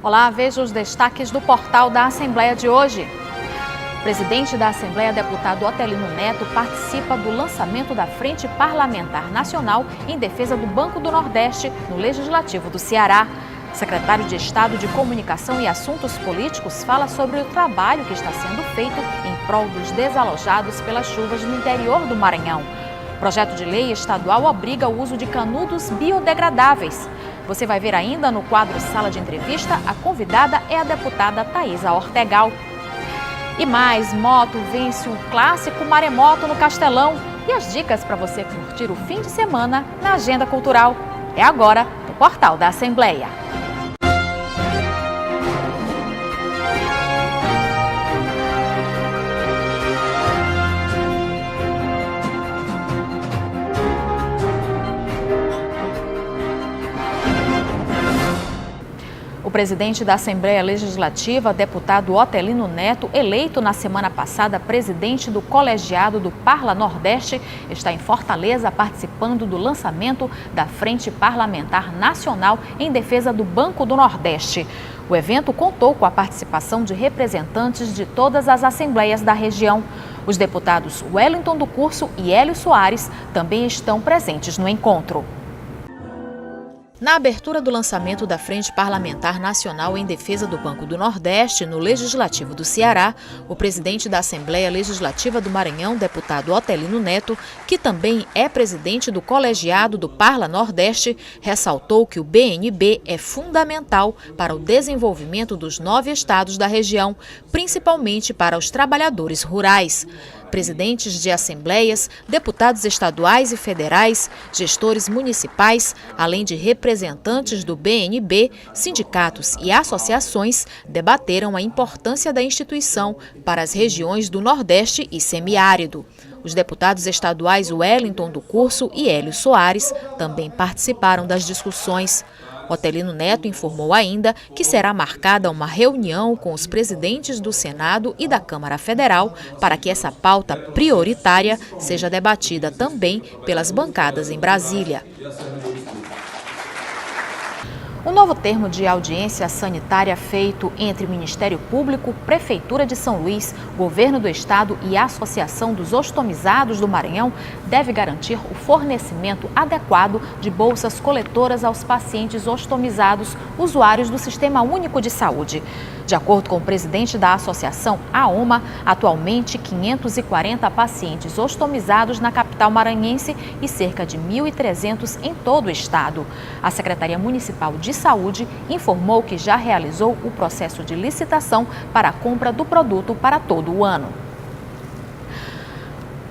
Olá, veja os destaques do portal da Assembleia de hoje. O presidente da Assembleia, deputado Otelino Neto, participa do lançamento da Frente Parlamentar Nacional em defesa do Banco do Nordeste no Legislativo do Ceará. O secretário de Estado de Comunicação e Assuntos Políticos fala sobre o trabalho que está sendo feito em prol dos desalojados pelas chuvas no interior do Maranhão. O projeto de lei estadual obriga o uso de canudos biodegradáveis. Você vai ver ainda no quadro Sala de Entrevista, a convidada é a deputada Thaisa Ortegal. E mais, moto vence o clássico maremoto no Castelão. E as dicas para você curtir o fim de semana na Agenda Cultural. É agora no portal da Assembleia. O presidente da Assembleia Legislativa, deputado Otelino Neto, eleito na semana passada presidente do colegiado do Parla Nordeste, está em Fortaleza participando do lançamento da Frente Parlamentar Nacional em defesa do Banco do Nordeste. O evento contou com a participação de representantes de todas as assembleias da região. Os deputados Wellington do Curso e Hélio Soares também estão presentes no encontro. Na abertura do lançamento da Frente Parlamentar Nacional em Defesa do Banco do Nordeste, no Legislativo do Ceará, o presidente da Assembleia Legislativa do Maranhão, deputado Otelino Neto, que também é presidente do colegiado do Parla Nordeste, ressaltou que o BNB é fundamental para o desenvolvimento dos 9 estados da região, principalmente para os trabalhadores rurais. Presidentes de assembleias, deputados estaduais e federais, gestores municipais, além de representantes do BNB, sindicatos e associações, debateram a importância da instituição para as regiões do Nordeste e semiárido. Os deputados estaduais Wellington do Curso e Hélio Soares também participaram das discussões. Otelino Neto informou ainda que será marcada uma reunião com os presidentes do Senado e da Câmara Federal para que essa pauta prioritária seja debatida também pelas bancadas em Brasília. O novo termo de audiência sanitária feito entre Ministério Público, Prefeitura de São Luís, Governo do Estado e Associação dos Ostomizados do Maranhão deve garantir o fornecimento adequado de bolsas coletoras aos pacientes ostomizados, usuários do Sistema Único de Saúde. De acordo com o presidente da associação, a OMA, atualmente 540 pacientes ostomizados na capital maranhense e cerca de 1.300 em todo o estado. A Secretaria Municipal de Saúde informou que já realizou o processo de licitação para a compra do produto para todo o ano.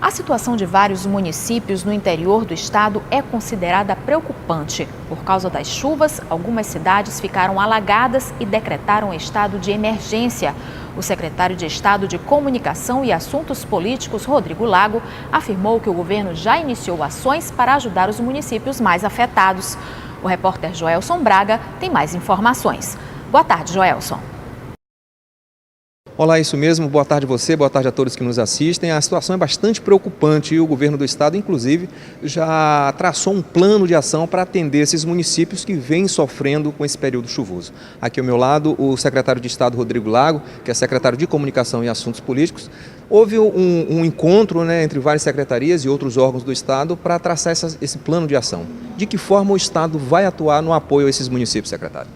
A situação de vários municípios no interior do estado é considerada preocupante. Por causa das chuvas, algumas cidades ficaram alagadas e decretaram estado de emergência. O secretário de Estado de Comunicação e Assuntos Políticos, Rodrigo Lago, afirmou que o governo já iniciou ações para ajudar os municípios mais afetados. O repórter Joelson Braga tem mais informações. Boa tarde, Joelson. Olá, isso mesmo. Boa tarde a você, boa tarde a todos que nos assistem. A situação é bastante preocupante e o governo do estado, inclusive, já traçou um plano de ação para atender esses municípios que vêm sofrendo com esse período chuvoso. Aqui ao meu lado, o secretário de Estado, Rodrigo Lago, que é secretário de Comunicação e Assuntos Políticos. Houve um encontro, entre várias secretarias e outros órgãos do estado para traçar esse plano de ação. De que forma o estado vai atuar no apoio a esses municípios, secretário?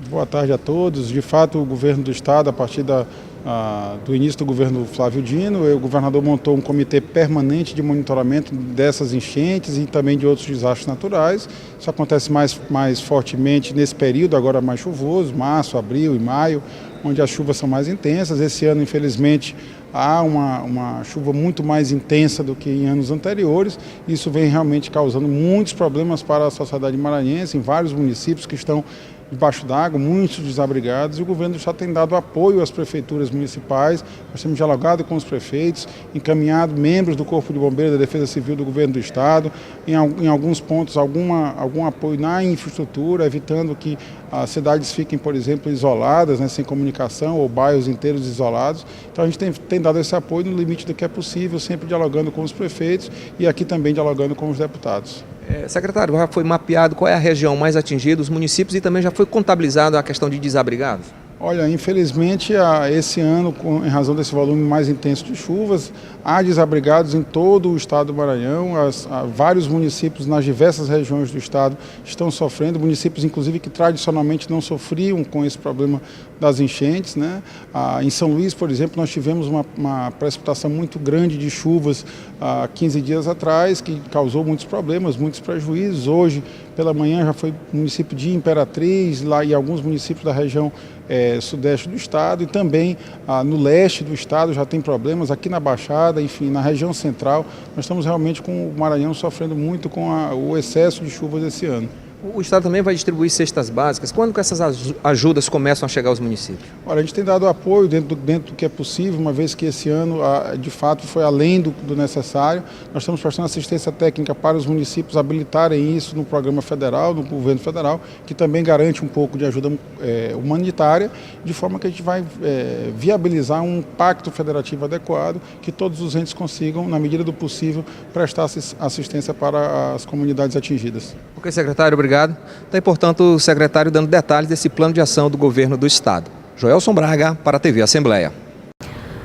Boa tarde a todos. De fato, o governo do estado, a partir do início do governo Flávio Dino, o governador montou um comitê permanente de monitoramento dessas enchentes e também de outros desastres naturais. Isso acontece mais fortemente nesse período, agora mais chuvoso, março, abril e maio, onde as chuvas são mais intensas. Esse ano, infelizmente, há uma chuva muito mais intensa do que em anos anteriores. Isso vem realmente causando muitos problemas para a sociedade maranhense, em vários municípios que estão debaixo d'água, muitos desabrigados, e o governo do estado tem dado apoio às prefeituras municipais. Nós temos dialogado com os prefeitos, encaminhado membros do Corpo de Bombeiros da Defesa Civil do governo do estado, em alguns pontos algum apoio na infraestrutura, evitando que as cidades fiquem, por exemplo, isoladas, sem comunicação, ou bairros inteiros isolados. Então a gente tem dado esse apoio no limite do que é possível, sempre dialogando com os prefeitos e aqui também dialogando com os deputados. Secretário, já foi mapeado qual é a região mais atingida, os municípios, e também já foi contabilizado a questão de desabrigados? Olha, infelizmente, esse ano, em razão desse volume mais intenso de chuvas, há desabrigados em todo o estado do Maranhão. Vários municípios nas diversas regiões do estado estão sofrendo, municípios inclusive que tradicionalmente não sofriam com esse problema das enchentes, né? Em São Luís, por exemplo, nós tivemos uma precipitação muito grande de chuvas há 15 dias atrás, que causou muitos problemas, muitos prejuízos. Hoje, pela manhã, já foi município de Imperatriz, lá e alguns municípios da região sudeste do estado, e também no leste do estado já tem problemas, aqui na Baixada, enfim, na região central. Nós estamos realmente com o Maranhão sofrendo muito com o excesso de chuvas esse ano. O estado também vai distribuir cestas básicas. Quando que essas ajudas começam a chegar aos municípios? Olha, a gente tem dado apoio dentro do que é possível, uma vez que esse ano, de fato, foi além do necessário. Nós estamos prestando assistência técnica para os municípios habilitarem isso no programa federal, no governo federal, que também garante um pouco de ajuda humanitária, de forma que a gente vai viabilizar um pacto federativo adequado, que todos os entes consigam, na medida do possível, prestar assistência para as comunidades atingidas. Ok, secretário, obrigado. Está aí, portanto, o secretário dando detalhes desse plano de ação do governo do estado. Joelson Braga, para a TV Assembleia.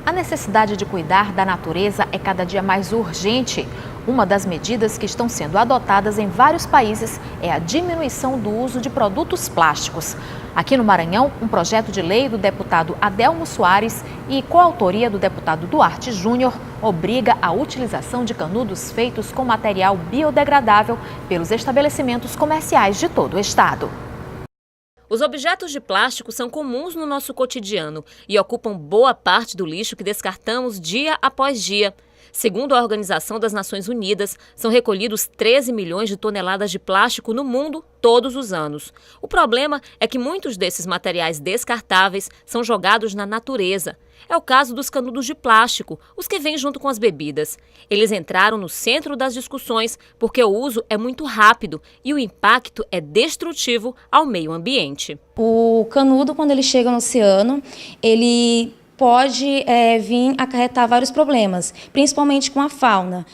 A necessidade de cuidar da natureza é cada dia mais urgente. Uma das medidas que estão sendo adotadas em vários países é a diminuição do uso de produtos plásticos. Aqui no Maranhão, um projeto de lei do deputado Adelmo Soares e coautoria do deputado Duarte Júnior obriga a utilização de canudos feitos com material biodegradável pelos estabelecimentos comerciais de todo o estado. Os objetos de plástico são comuns no nosso cotidiano e ocupam boa parte do lixo que descartamos dia após dia. Segundo a Organização das Nações Unidas, são recolhidos 13 milhões de toneladas de plástico no mundo todos os anos. O problema é que muitos desses materiais descartáveis são jogados na natureza. É o caso dos canudos de plástico, os que vêm junto com as bebidas. Eles entraram no centro das discussões porque o uso é muito rápido e o impacto é destrutivo ao meio ambiente. O canudo, quando ele chega no oceano, ele pode vir acarretar vários problemas, principalmente com a fauna.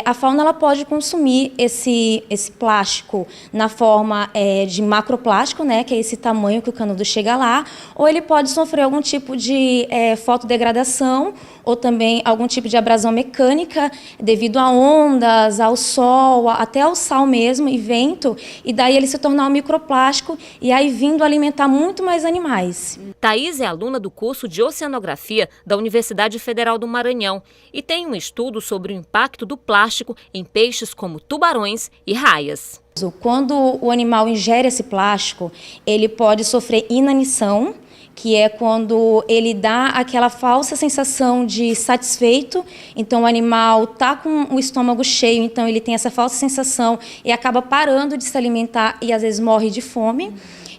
A fauna ela pode consumir esse plástico na forma de macroplástico, né, que é esse tamanho que o canudo chega lá, ou ele pode sofrer algum tipo de fotodegradação ou também algum tipo de abrasão mecânica devido a ondas, ao sol, até ao sal mesmo e vento, e daí ele se tornar um microplástico e aí vindo alimentar muito mais animais. Thaís é aluna do curso de Oceanografia da Universidade Federal do Maranhão e tem um estudo sobre o impacto do plástico em peixes como tubarões e raias. Quando o animal ingere esse plástico, ele pode sofrer inanição, que é quando ele dá aquela falsa sensação de satisfeito. Então o animal está com o estômago cheio, então ele tem essa falsa sensação e acaba parando de se alimentar e às vezes morre de fome.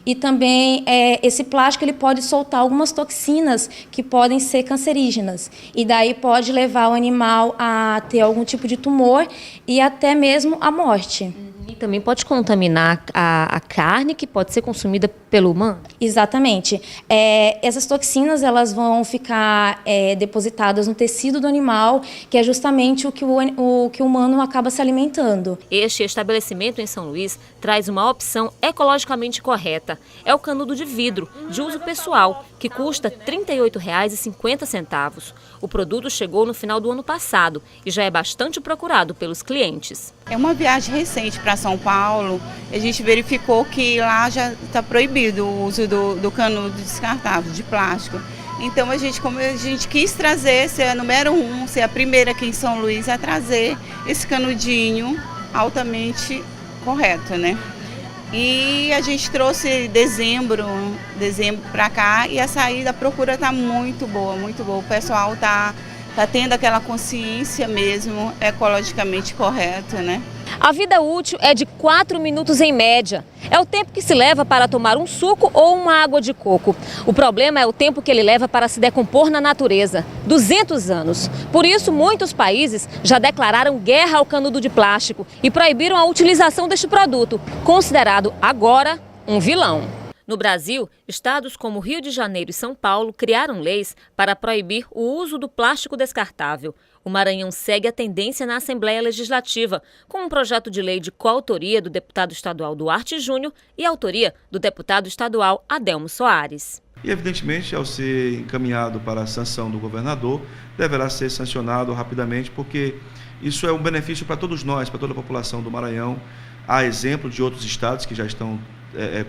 E também esse plástico ele pode soltar algumas toxinas que podem ser cancerígenas. E daí pode levar o animal a ter algum tipo de tumor e até mesmo a morte. E também pode contaminar a carne que pode ser consumida pelo humano? Exatamente. Essas toxinas elas vão ficar depositadas no tecido do animal, que é justamente o que o humano acaba se alimentando. Este estabelecimento em São Luís traz uma opção ecologicamente correta. É o canudo de vidro, de uso pessoal, que custa R$ 38,50. O produto chegou no final do ano passado e já é bastante procurado pelos clientes. É uma viagem recente para São Paulo. A gente verificou que lá já está proibido o uso do canudo descartável de plástico. Então como a gente quis trazer, ser a número 1, ser a primeira aqui em São Luís a trazer esse canudinho altamente correto, né? E a gente trouxe dezembro para cá e a procura está muito boa, muito boa. O pessoal está tendo aquela consciência mesmo ecologicamente correta, né? A vida útil é de 4 minutos em média. É o tempo que se leva para tomar um suco ou uma água de coco. O problema é o tempo que ele leva para se decompor na natureza. 200 anos. Por isso, muitos países já declararam guerra ao canudo de plástico e proibiram a utilização deste produto, considerado agora um vilão. No Brasil, estados como Rio de Janeiro e São Paulo criaram leis para proibir o uso do plástico descartável. O Maranhão segue a tendência na Assembleia Legislativa, com um projeto de lei de coautoria do deputado estadual Duarte Júnior e autoria do deputado estadual Adelmo Soares. E, evidentemente, ao ser encaminhado para a sanção do governador, deverá ser sancionado rapidamente, porque isso é um benefício para todos nós, para toda a população do Maranhão. Há exemplo de outros estados que já estão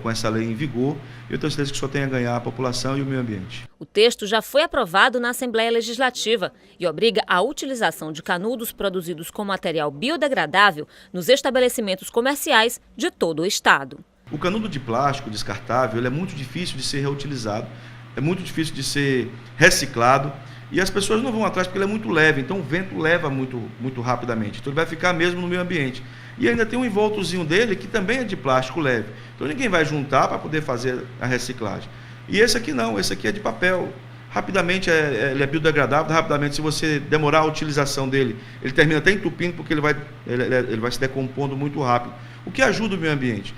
com essa lei em vigor, e eu tenho certeza que só tem a ganhar a população e o meio ambiente. O texto já foi aprovado na Assembleia Legislativa e obriga a utilização de canudos produzidos com material biodegradável nos estabelecimentos comerciais de todo o estado. O canudo de plástico descartável ele é muito difícil de ser reutilizado, é muito difícil de ser reciclado, e as pessoas não vão atrás porque ele é muito leve, então o vento leva muito rapidamente, então ele vai ficar mesmo no meio ambiente. E ainda tem um envoltozinho dele que também é de plástico leve, então ninguém vai juntar para poder fazer a reciclagem. E esse aqui não, esse aqui é de papel, rapidamente ele é biodegradável, rapidamente, se você demorar a utilização dele, ele termina até entupindo porque ele vai se decompondo muito rápido, o que ajuda o meio ambiente.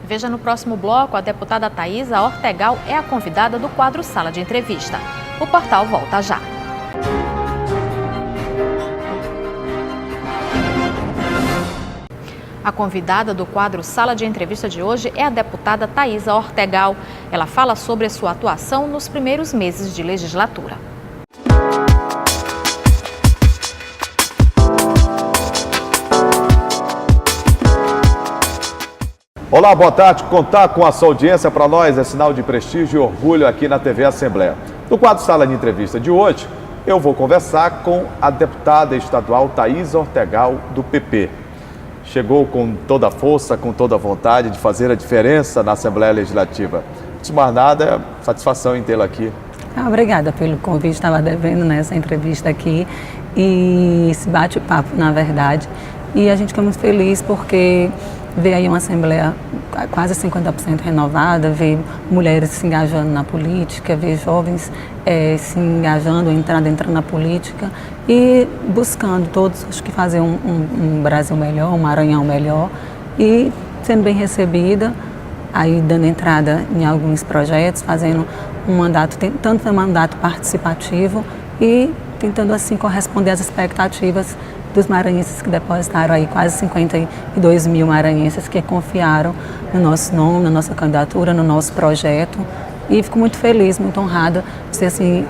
Veja no próximo bloco, a deputada Thaisa Ortegal é a convidada do quadro Sala de Entrevista. O portal volta já. A convidada do quadro Sala de Entrevista de hoje é a deputada Thaisa Ortegal. Ela fala sobre a sua atuação nos primeiros meses de legislatura. Olá, boa tarde. Contar com a sua audiência para nós é sinal de prestígio e orgulho aqui na TV Assembleia. No quadro Sala de Entrevista de hoje, eu vou conversar com a deputada estadual Thaisa Ortegal, do PP. Chegou com toda a força, com toda a vontade de fazer a diferença na Assembleia Legislativa. Antes de mais nada, é satisfação em tê-la aqui. Obrigada pelo convite, estava devendo nessa entrevista aqui e esse bate-papo, na verdade. E a gente fica muito feliz porque vê aí uma Assembleia quase 50% renovada, vê mulheres se engajando na política, vê jovens se engajando, entrando na política e buscando todos, acho que fazer um Brasil melhor, um Maranhão melhor e sendo bem recebida, aí dando entrada em alguns projetos, fazendo um mandato, tentando ter um mandato participativo e tentando assim corresponder às expectativas dos maranhenses que depositaram aí, quase 52 mil maranhenses que confiaram no nosso nome, na nossa candidatura, no nosso projeto. E fico muito feliz, muito honrada de ser assim,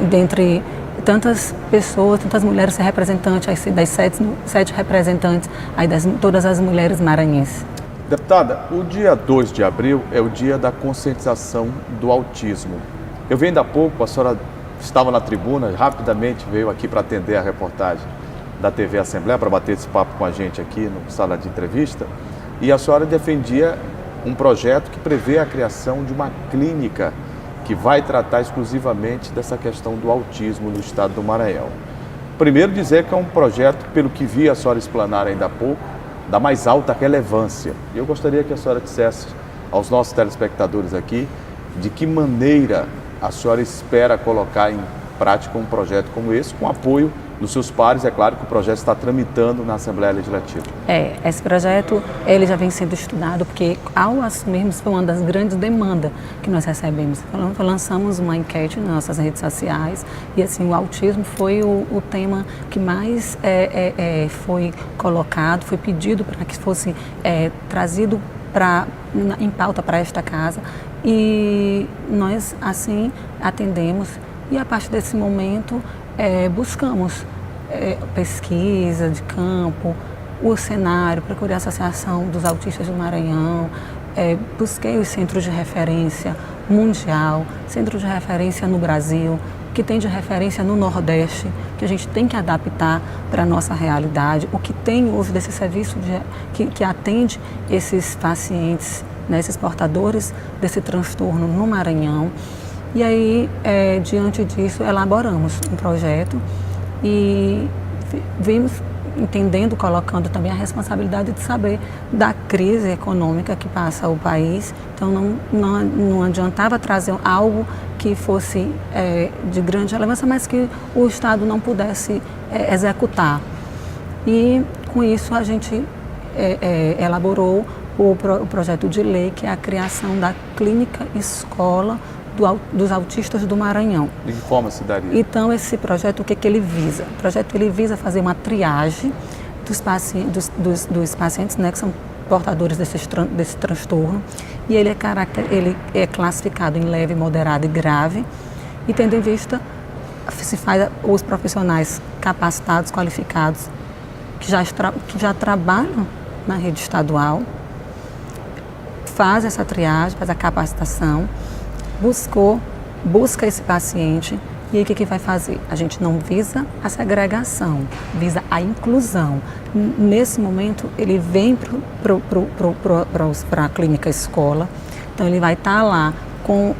dentre tantas pessoas, tantas mulheres ser representantes, das sete representantes, aí todas as mulheres maranhenses. Deputada, o dia 2 de abril é o dia da conscientização do autismo. Eu vi ainda há pouco, a senhora estava na tribuna, rapidamente veio aqui para atender a reportagem da TV Assembleia, para bater esse papo com a gente aqui no Sala de Entrevista, e a senhora defendia um projeto que prevê a criação de uma clínica que vai tratar exclusivamente dessa questão do autismo no estado do Maranhão. Primeiro dizer que é um projeto, pelo que vi a senhora explanar ainda há pouco, da mais alta relevância. E eu gostaria que a senhora dissesse aos nossos telespectadores aqui de que maneira a senhora espera colocar em prática um projeto como esse, com apoio dos seus pares. É claro que o projeto está tramitando na Assembleia Legislativa. Esse projeto ele já vem sendo estudado, porque ao assumirmos foi uma das grandes demandas que nós recebemos. Lançamos uma enquete nas nossas redes sociais e assim o autismo foi o tema que mais foi colocado, foi pedido para que fosse trazido em pauta para esta casa e nós assim atendemos e a partir desse momento buscamos pesquisa de campo, o cenário, procurei a Associação dos Autistas do Maranhão, busquei os centros de referência mundial, centro de referência no Brasil, que tem de referência no Nordeste, que a gente tem que adaptar para a nossa realidade, o que tem hoje desse serviço que atende esses pacientes, né, esses portadores desse transtorno no Maranhão. E aí, diante disso, elaboramos um projeto e vimos entendendo, colocando também a responsabilidade de saber da crise econômica que passa o país. Então, não adiantava trazer algo que fosse de grande relevância, mas que o Estado não pudesse executar. E, com isso, a gente elaborou o projeto de lei, que é a criação da clínica escola dos autistas do Maranhão. E como se daria? Então, esse projeto, o que ele visa? O projeto ele visa fazer uma triagem dos pacientes, né, que são portadores desse transtorno, e ele é classificado em leve, moderado e grave, e tendo em vista, se faz os profissionais capacitados, qualificados, que já trabalham na rede estadual, faz essa triagem, faz a capacitação, busca esse paciente, e aí o que vai fazer? A gente não visa a segregação, visa a inclusão. Nesse momento, ele vem para a clínica escola, então ele vai estar lá com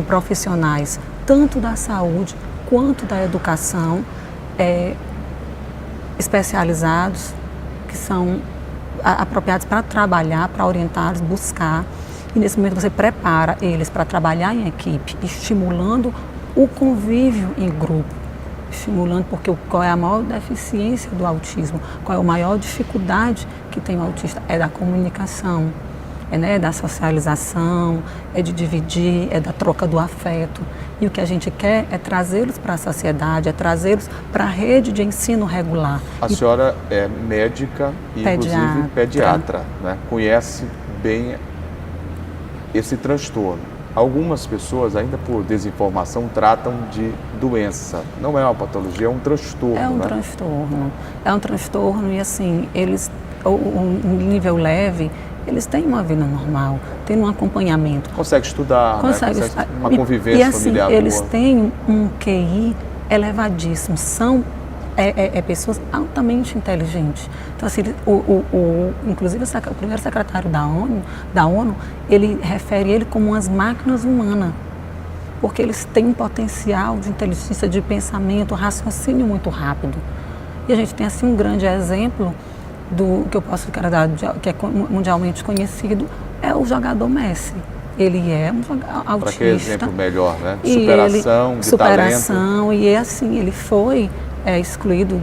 profissionais tanto da saúde quanto da educação, especializados, que são apropriados para trabalhar, para orientá-los, buscar. E nesse momento você prepara eles para trabalhar em equipe, estimulando o convívio em grupo, estimulando, porque qual é a maior deficiência do autismo, qual é a maior dificuldade que tem o autista? É da comunicação, da socialização, é de dividir, é da troca do afeto. E o que a gente quer é trazê-los para a sociedade, é trazê-los para a rede de ensino regular. A senhora é médica e inclusive pediatra, né? Conhece bem esse transtorno. Algumas pessoas, ainda por desinformação, tratam de doença. Não é uma patologia, é um transtorno. É um transtorno. É um transtorno e, assim, eles, um nível leve, eles têm uma vida normal, têm um acompanhamento. Consegue estudar, consegue uma convivência e, assim, familiar eles boa. Têm um QI elevadíssimo, são pessoas altamente inteligentes. Então, assim, inclusive o primeiro secretário da ONU, ele refere ele como umas máquinas humanas, porque eles têm um potencial de inteligência, de pensamento, raciocínio muito rápido. E a gente tem, assim, um grande exemplo do que eu posso dar, que é mundialmente conhecido, é o jogador Messi. Ele é um autista. Para que exemplo melhor, né? Superação, de superação, talento. E assim, ele foi excluído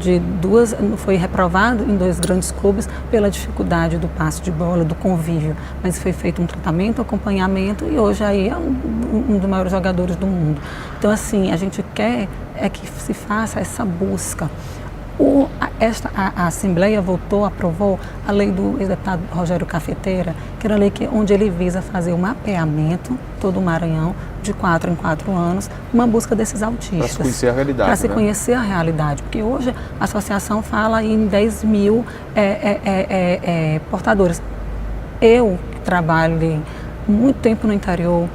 foi reprovado em 2 grandes clubes pela dificuldade do passe de bola, do convívio. Mas foi feito um tratamento, acompanhamento, e hoje aí é um dos maiores jogadores do mundo. Então, assim, a gente quer que se faça essa busca. A Assembleia aprovou a lei do ex-deputado Rogério Cafeteira, que era a lei onde ele visa fazer o mapeamento, todo o Maranhão, de 4 em 4 anos, uma busca desses autistas. Para se conhecer a realidade. Para se conhecer a realidade, porque hoje a associação fala em 10 mil portadores. Eu trabalhei muito tempo no interior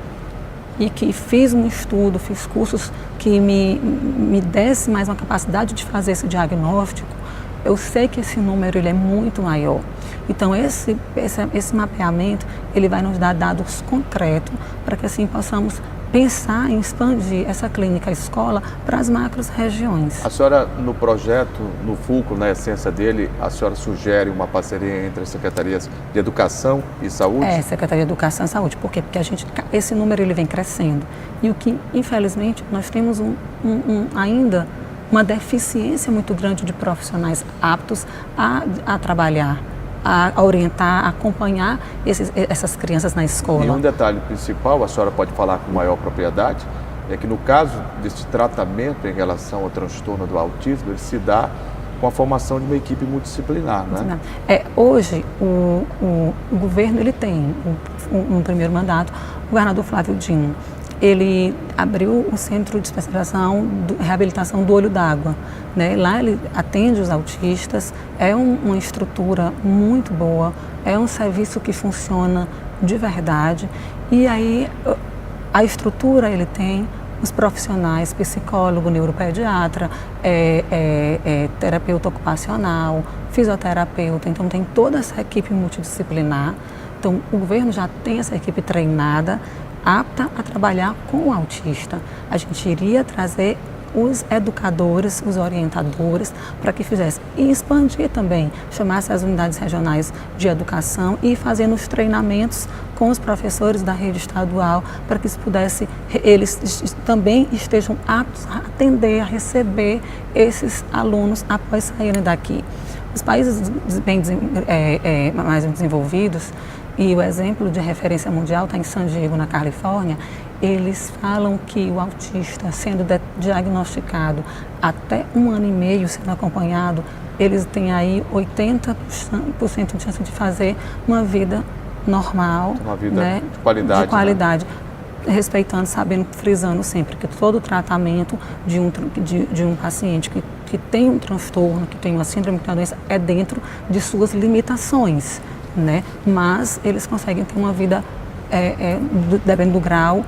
e que fiz um estudo, fiz cursos que me desse mais uma capacidade de fazer esse diagnóstico, eu sei que esse número ele é muito maior. Então, esse mapeamento, ele vai nos dar dados concretos para que assim possamos pensar em expandir essa clínica escola para as macro-regiões. A senhora, no projeto, no fulcro, na essência dele, a senhora sugere uma parceria entre as secretarias de Educação e Saúde? Secretaria de Educação e Saúde. Por quê? Porque esse número ele vem crescendo. E o que, infelizmente, nós temos ainda uma deficiência muito grande de profissionais aptos a trabalhar, a orientar, a acompanhar essas crianças na escola. E um detalhe principal, a senhora pode falar com maior propriedade, é que no caso desse tratamento em relação ao transtorno do autismo, ele se dá com a formação de uma equipe multidisciplinar, né? Hoje, o governo ele tem um primeiro mandato, o governador Flávio Dino. Ele abriu o Centro de Especialização de Reabilitação do Olho d'Água. Né? Lá ele atende os autistas, é uma estrutura muito boa, é um serviço que funciona de verdade. E aí a estrutura ele tem os profissionais, psicólogo, neuropediatra, terapeuta ocupacional, fisioterapeuta, então tem toda essa equipe multidisciplinar. Então o governo já tem essa equipe treinada, apta a trabalhar com o autista. A gente iria trazer os educadores, os orientadores, para que fizesse. E expandir também, chamasse as unidades regionais de educação e fazendo os treinamentos com os professores da rede estadual, para que eles também estejam aptos a atender, a receber esses alunos após saírem daqui. Os países mais desenvolvidos, e o exemplo de referência mundial está em San Diego, na Califórnia, eles falam que o autista, sendo diagnosticado até 1 ano e meio sendo acompanhado, eles têm aí 80% de chance de fazer uma vida normal, uma vida, né, de qualidade, né? Respeitando, sabendo, frisando sempre que todo o tratamento de um paciente que tem um transtorno, que tem uma síndrome, que tem uma doença, é dentro de suas limitações, né? Mas eles conseguem ter uma vida, dependendo do grau,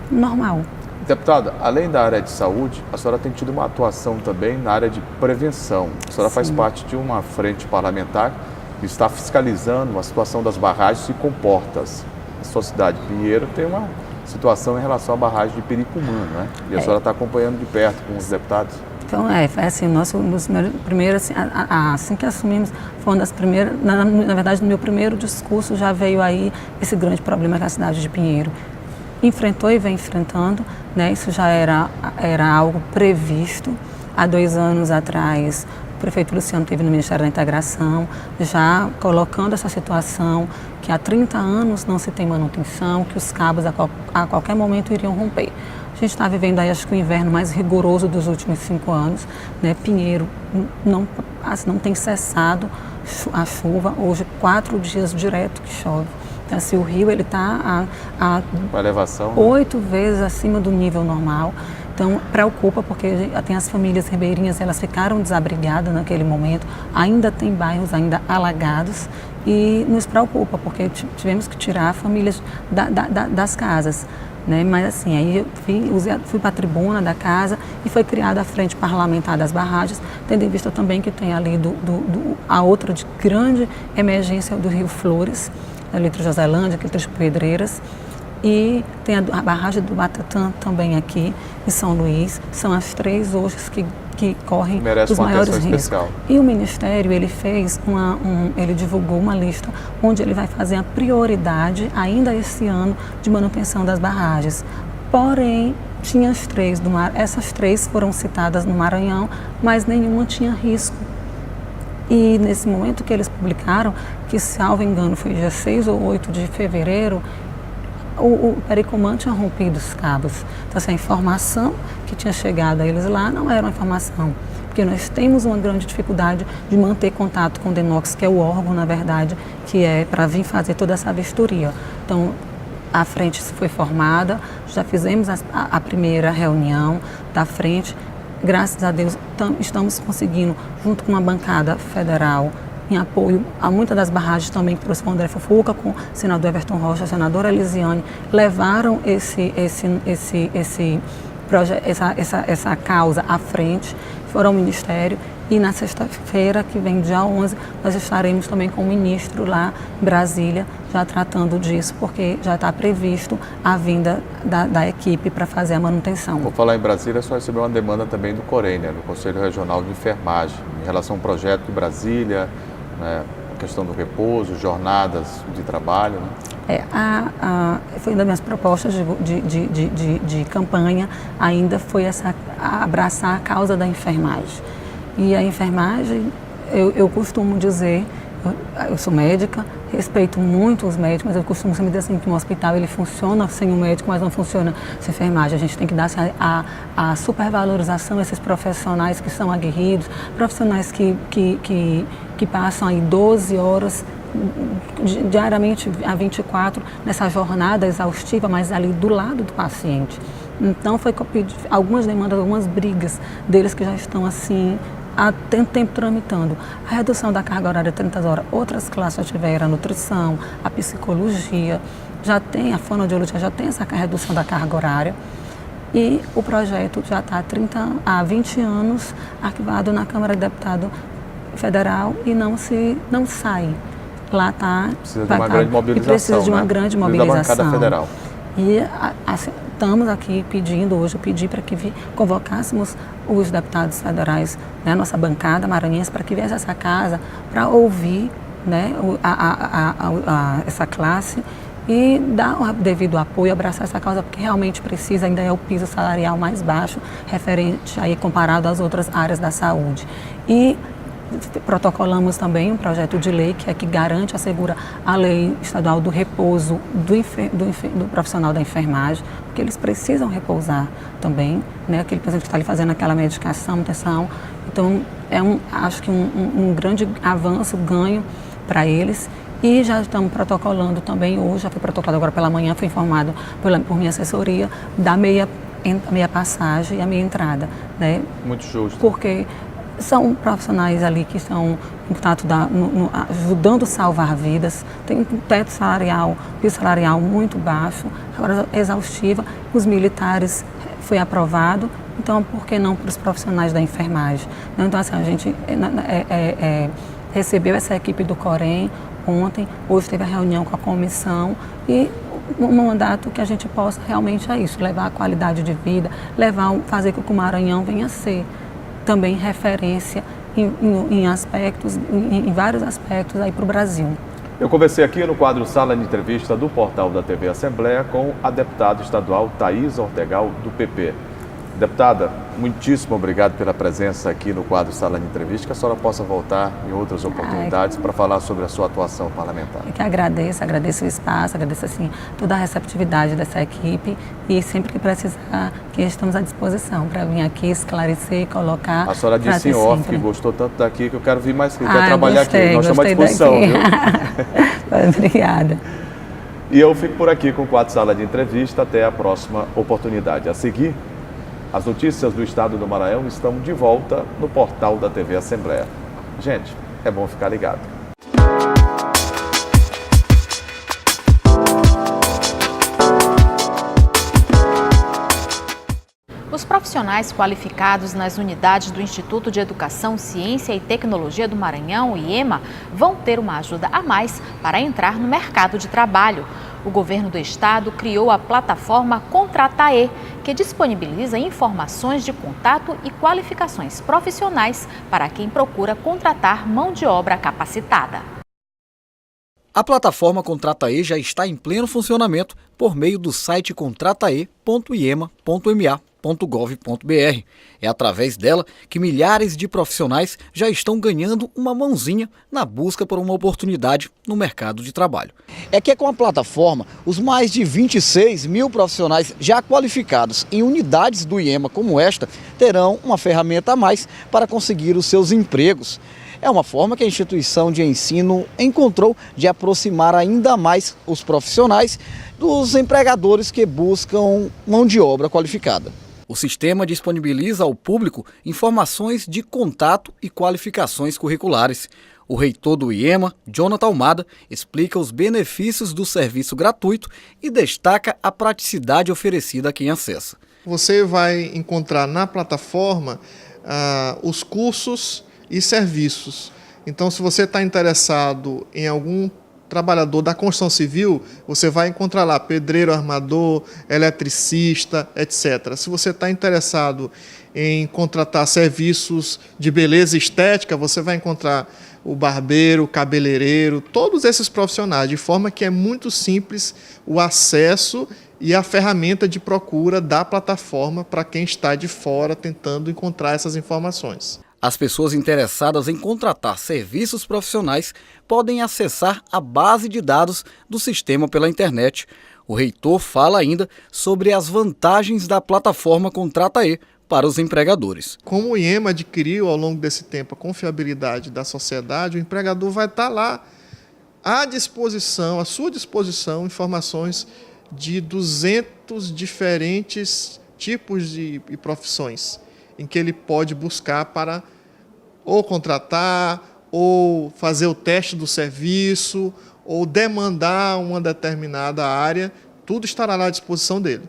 normal. Deputada, além da área de saúde, a senhora tem tido uma atuação também na área de prevenção. A senhora faz parte de uma frente parlamentar que está fiscalizando a situação das barragens e comportas. A sua cidade, Pinheiro, tem uma situação em relação à barragem de Piricumã, né? E a senhora está acompanhando de perto com os deputados. Então, assim, nos primeiros, assim que assumimos, foi uma das primeiras, na verdade, no meu primeiro discurso já veio aí esse grande problema com a cidade de Pinheiro. Enfrentou e vem enfrentando, né? Isso já era algo previsto. Há 2 anos atrás, o prefeito Luciano esteve no Ministério da Integração, já colocando essa situação que há 30 anos não se tem manutenção, que os cabos a qualquer momento iriam romper. A gente está vivendo aí, acho que o inverno mais rigoroso dos últimos 5 anos, né? Pinheiro não tem cessado a chuva, hoje 4 dias direto que chove. Então, assim, o rio está a elevação, 8 vezes acima do nível normal. Então, preocupa porque tem as famílias ribeirinhas, elas ficaram desabrigadas naquele momento, ainda tem bairros ainda alagados e nos preocupa porque tivemos que tirar famílias das casas. Né? Mas assim, aí eu fui para a tribuna da casa e foi criada a Frente Parlamentar das Barragens, tendo em vista também que tem ali a outra de grande emergência do Rio Flores, ali entre Joselândia, aqui entre Pedreiras, e tem a barragem do Batatã também aqui em São Luís. São as 3 hoje que correm os maiores riscos. E o Ministério, ele fez ele divulgou uma lista onde ele vai fazer a prioridade ainda esse ano de manutenção das barragens. Porém, tinha as 3 do mar, essas 3 foram citadas no Maranhão, mas nenhuma tinha risco. E nesse momento que eles publicaram, que salvo engano foi dia 6 ou 8 de fevereiro, o Piricumã tinha rompido os cabos. Então, assim, a informação que tinha chegado a eles lá não era uma informação, porque nós temos uma grande dificuldade de manter contato com o DENOX, que é o órgão, na verdade, que é para vir fazer toda essa vistoria. Então, a frente foi formada, já fizemos a primeira reunião da frente. Graças a Deus, estamos conseguindo, junto com uma bancada federal, em apoio a muitas das barragens também que trouxe o André Fufuca, com o senador Everton Rocha, a senadora Elisiane, levaram essa causa à frente, foram ao Ministério, e na sexta-feira, que vem dia 11, nós estaremos também com o ministro lá em Brasília, já tratando disso, porque já está previsto a vinda da equipe para fazer a manutenção. Vou falar em Brasília, só recebeu uma demanda também do COREN, né, do Conselho Regional de Enfermagem, em relação ao projeto de Brasília, né, a questão do repouso, jornadas de trabalho. Né? Foi uma das minhas propostas de campanha, ainda foi abraçar a causa da enfermagem. E a enfermagem, eu costumo dizer, eu sou médica, respeito muito os médicos, mas eu costumo sempre dizer assim que um hospital ele funciona sem o médico, mas não funciona sem enfermagem. A gente tem que dar a supervalorização a esses profissionais que são aguerridos, profissionais que passam aí 12 horas diariamente a 24 nessa jornada exaustiva, mas ali do lado do paciente. Então foi algumas demandas, algumas brigas deles que já estão assim há tempo tramitando. A redução da carga horária de 30 horas, outras classes já tiveram a nutrição, a psicologia, já tem a fonoaudiologia, já tem essa redução da carga horária. E o projeto já está há 20 anos arquivado na Câmara de Deputado Federal e não sai. Lá está. Precisa de uma grande mobilização. Precisa de uma grande mobilização. Da bancada federal. E estamos aqui hoje pedi para que convocássemos os deputados federais, né, nossa bancada maranhense, para que viesse essa casa para ouvir, né, essa classe e dar o devido apoio, abraçar essa causa, porque realmente precisa, ainda é o piso salarial mais baixo, referente aí comparado às outras áreas da saúde. E Protocolamos também um projeto de lei que garante, assegura a lei estadual do repouso do profissional da enfermagem, porque eles precisam repousar também, né? Aquele paciente que está ali fazendo aquela medicação, manutenção. Então, acho que um grande avanço, ganho para eles. E já estamos protocolando também, hoje já foi protocolado agora pela manhã, foi informado por minha assessoria, da meia passagem e a meia entrada, né? Muito justo. Porque são profissionais ali que estão em contato ajudando a salvar vidas, tem um teto salarial, piso salarial muito baixo, agora exaustiva, os militares foi aprovado, então por que não para os profissionais da enfermagem? Então assim, a gente recebeu essa equipe do Corém ontem, hoje teve a reunião com a comissão e um mandato que a gente possa realmente isso, levar a qualidade de vida, fazer com que o Maranhão venha a ser também referência em aspectos, em vários aspectos aí para o Brasil. Eu conversei aqui no quadro Sala de Entrevista do portal da TV Assembleia com a deputada estadual Thaís Ortegal, do PP. Deputada, muitíssimo obrigado pela presença aqui no quadro Sala de Entrevista, que a senhora possa voltar em outras oportunidades para falar sobre a sua atuação parlamentar. Eu que agradeço o espaço, agradeço assim, toda a receptividade dessa equipe e sempre que precisar, que estamos à disposição para vir aqui esclarecer, colocar. A senhora disse em off que gostou tanto daqui que eu quero vir mais, que eu quero trabalhar gostei, aqui. Nós estamos à disposição, viu? Obrigada. E eu fico por aqui com o quadro Sala de Entrevista. Até a próxima oportunidade. A seguir, as notícias do estado do Maranhão estão de volta no portal da TV Assembleia. Gente, é bom ficar ligado. Os profissionais qualificados nas unidades do Instituto de Educação, Ciência e Tecnologia do Maranhão, o IEMA, vão ter uma ajuda a mais para entrar no mercado de trabalho. O governo do estado criou a plataforma Contratae, que disponibiliza informações de contato e qualificações profissionais para quem procura contratar mão de obra capacitada. A plataforma Contratae já está em pleno funcionamento por meio do site contratae.iema.ma.gov.br. É através dela que milhares de profissionais já estão ganhando uma mãozinha na busca por uma oportunidade no mercado de trabalho. É que com a plataforma, os mais de 26 mil profissionais já qualificados em unidades do IEMA como esta terão uma ferramenta a mais para conseguir os seus empregos. É uma forma que a instituição de ensino encontrou de aproximar ainda mais os profissionais dos empregadores que buscam mão de obra qualificada. O sistema disponibiliza ao público informações de contato e qualificações curriculares. O reitor do IEMA, Jonathan Almada, explica os benefícios do serviço gratuito e destaca a praticidade oferecida a quem acessa. Você vai encontrar na plataforma os cursos e serviços. Então, se você está interessado em algum trabalhador da construção civil, você vai encontrar lá pedreiro, armador, eletricista, etc. Se você está interessado em contratar serviços de beleza e estética, você vai encontrar o barbeiro, o cabeleireiro, todos esses profissionais, de forma que é muito simples o acesso e a ferramenta de procura da plataforma para quem está de fora tentando encontrar essas informações. As pessoas interessadas em contratar serviços profissionais podem acessar a base de dados do sistema pela internet. O reitor fala ainda sobre as vantagens da plataforma Contratae para os empregadores. Como o IEMA adquiriu ao longo desse tempo a confiabilidade da sociedade, o empregador vai estar lá à sua disposição, informações de 200 diferentes tipos de profissões em que ele pode buscar para ou contratar, ou fazer o teste do serviço, ou demandar uma determinada área, tudo estará lá à disposição dele.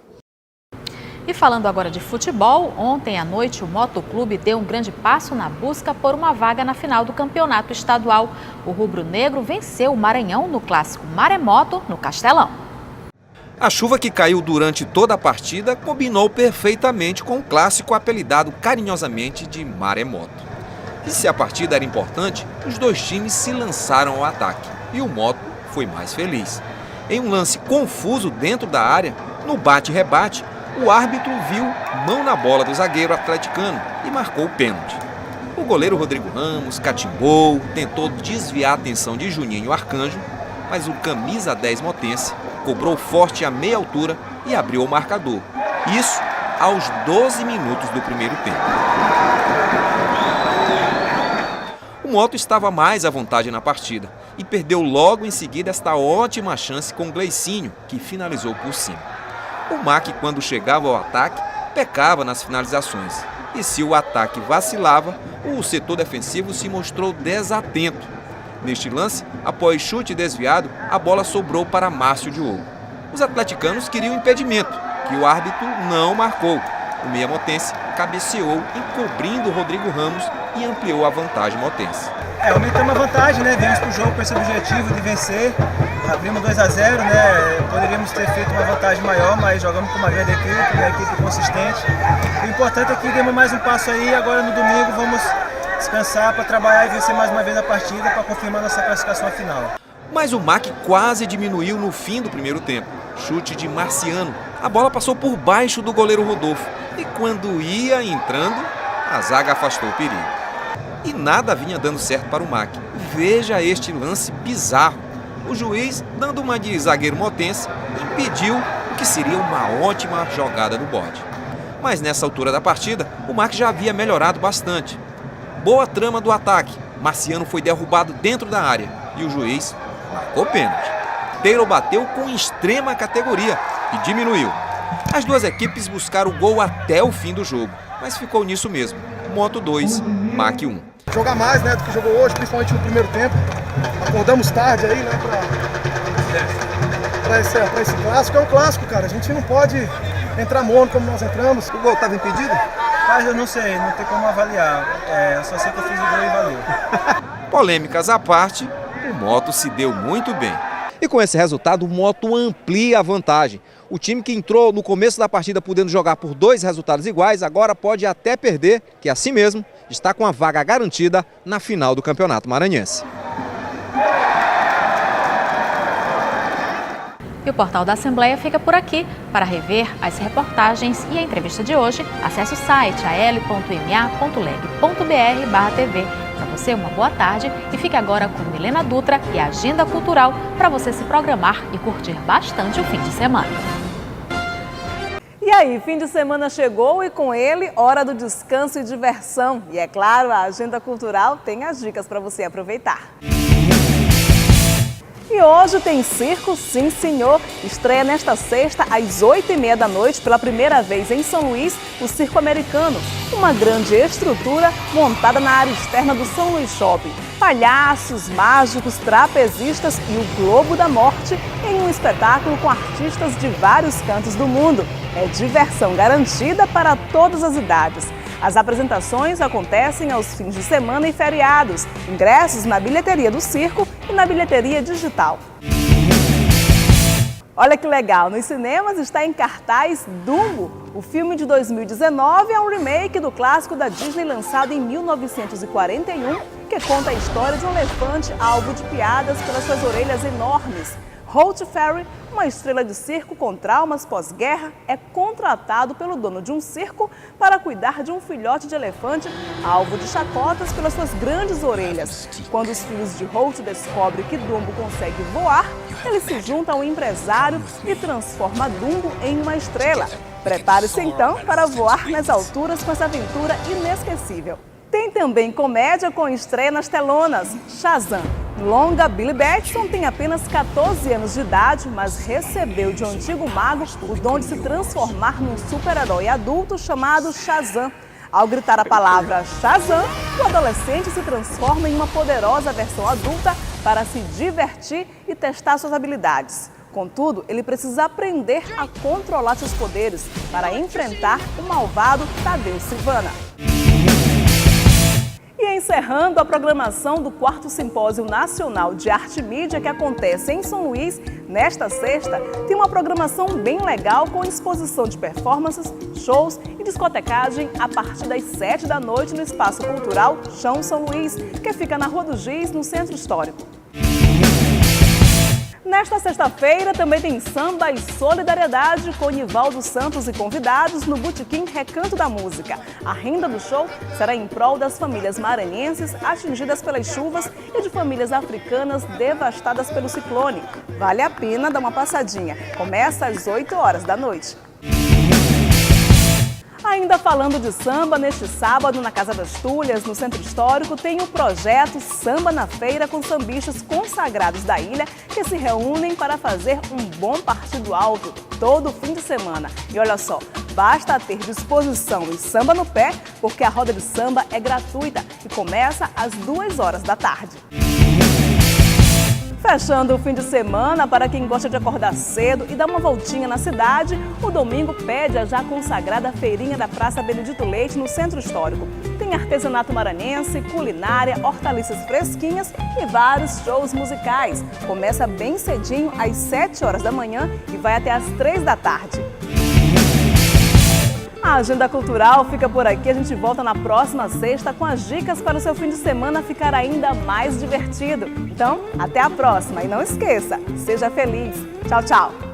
E falando agora de futebol, ontem à noite o Motoclube deu um grande passo na busca por uma vaga na final do campeonato estadual. O rubro-negro venceu o Maranhão no clássico Maremoto, no Castelão. A chuva que caiu durante toda a partida combinou perfeitamente com o clássico apelidado carinhosamente de Maremoto. E se a partida era importante, os dois times se lançaram ao ataque e o Moto foi mais feliz. Em um lance confuso dentro da área, no bate-rebate, o árbitro viu mão na bola do zagueiro atleticano e marcou o pênalti. O goleiro Rodrigo Ramos catimbou, tentou desviar a atenção de Juninho Arcanjo, mas o camisa 10 motense cobrou forte a meia altura e abriu o marcador. Isso aos 12 minutos do primeiro tempo. O Moto estava mais à vontade na partida e perdeu logo em seguida esta ótima chance com Gleicinho, que finalizou por cima. O MAC, quando chegava ao ataque, pecava nas finalizações. E se o ataque vacilava, o setor defensivo se mostrou desatento. Neste lance, após chute desviado, a bola sobrou para Márcio Diogo. Os atleticanos queriam impedimento, que o árbitro não marcou. O meia motense cabeceou, encobrindo Rodrigo Ramos e ampliou a vantagem motense. Aumentamos a vantagem, né? Viemos para o jogo com esse objetivo de vencer. Abrimos 2-0, né? Poderíamos ter feito uma vantagem maior, mas jogamos com uma grande equipe, uma equipe consistente. O importante é que demos mais um passo aí. Agora no domingo vamos descansar para trabalhar e vencer mais uma vez a partida para confirmar nossa classificação final. Mas o MAC quase diminuiu no fim do primeiro tempo. Chute de Marciano. A bola passou por baixo do goleiro Rodolfo. E quando ia entrando, a zaga afastou o perigo. E nada vinha dando certo para o MAC. Veja este lance bizarro. O juiz, dando uma de zagueiro motense, impediu o que seria uma ótima jogada do bode. Mas nessa altura da partida, o MAC já havia melhorado bastante. Boa trama do ataque. Marciano foi derrubado dentro da área e o juiz marcou pênalti. Taylor bateu com extrema categoria e diminuiu. As duas equipes buscaram o gol até o fim do jogo, mas ficou nisso mesmo. Moto 2, MAC 1. Jogar mais, né, do que jogou hoje, principalmente no primeiro tempo. Acordamos tarde aí, né, para esse clássico. É um clássico, cara. A gente não pode entrar morno como nós entramos. O gol estava impedido? Mas eu não sei, não tem como avaliar. Eu só sei que eu fiz o gol e valeu. Polêmicas à parte, o Moto se deu muito bem. E com esse resultado, o Moto amplia a vantagem. O time que entrou no começo da partida podendo jogar por 2 resultados iguais, agora pode até perder, que assim mesmo está com a vaga garantida na final do Campeonato Maranhense. E o Portal da Assembleia fica por aqui. Para rever as reportagens e a entrevista de hoje, acesse o site al.ma.leg.br/tv. Para você, uma boa tarde e fique agora com Milena Dutra e a Agenda Cultural para você se programar e curtir bastante o fim de semana. E aí, fim de semana chegou e com ele, hora do descanso e diversão. E é claro, a Agenda Cultural tem as dicas para você aproveitar. E hoje tem circo, sim senhor. Estreia nesta sexta, às 8h30 da noite, pela primeira vez em São Luís, o Circo Americano. Uma grande estrutura montada na área externa do São Luís Shopping. Palhaços, mágicos, trapezistas e o Globo da Morte em um espetáculo com artistas de vários cantos do mundo. É diversão garantida para todas as idades. As apresentações acontecem aos fins de semana e feriados. Ingressos na bilheteria do circo e na bilheteria digital. Olha que legal, nos cinemas está em cartaz Dumbo. O filme de 2019 é um remake do clássico da Disney lançado em 1941, que conta a história de um elefante alvo de piadas pelas suas orelhas enormes. Holt Ferry, uma estrela de circo com traumas pós-guerra, é contratado pelo dono de um circo para cuidar de um filhote de elefante alvo de chacotas pelas suas grandes orelhas. Quando os filhos de Holt descobrem que Dumbo consegue voar, ele se junta a um empresário e transforma Dumbo em uma estrela. Prepare-se então para voar nas alturas com essa aventura inesquecível. Tem também comédia com estreia nas telonas, Shazam. Longa Billy Batson tem apenas 14 anos de idade, mas recebeu de um antigo mago o dom de se transformar num super-herói adulto chamado Shazam. Ao gritar a palavra Shazam, o adolescente se transforma em uma poderosa versão adulta para se divertir e testar suas habilidades. Contudo, ele precisa aprender a controlar seus poderes para enfrentar o malvado Tadeu Silvana. E encerrando a programação do 4º Simpósio Nacional de Arte e Mídia, que acontece em São Luís, nesta sexta, tem uma programação bem legal com exposição de performances, shows e discotecagem a partir das 7 da noite no Espaço Cultural Chão São Luís, que fica na Rua do Giz, no Centro Histórico. Nesta sexta-feira também tem samba e solidariedade com Nivaldo Santos e convidados no Botequim Recanto da Música. A renda do show será em prol das famílias maranhenses atingidas pelas chuvas e de famílias africanas devastadas pelo ciclone. Vale a pena dar uma passadinha. Começa às 8 horas da noite. Ainda falando de samba, neste sábado, na Casa das Tulhas, no Centro Histórico, tem o projeto Samba na Feira com sambistas consagrados da ilha que se reúnem para fazer um bom partido alto todo fim de semana. E olha só, basta ter disposição e samba no pé, porque a roda de samba é gratuita e começa às 2 horas da tarde. Fechando o fim de semana, para quem gosta de acordar cedo e dar uma voltinha na cidade, o domingo pede a já consagrada feirinha da Praça Benedito Leite, no Centro Histórico. Tem artesanato maranhense, culinária, hortaliças fresquinhas e vários shows musicais. Começa bem cedinho, às 7 horas da manhã e vai até às 3 da tarde. A Agenda Cultural fica por aqui. A gente volta na próxima sexta com as dicas para o seu fim de semana ficar ainda mais divertido. Então, até a próxima. E não esqueça, seja feliz. Tchau, tchau.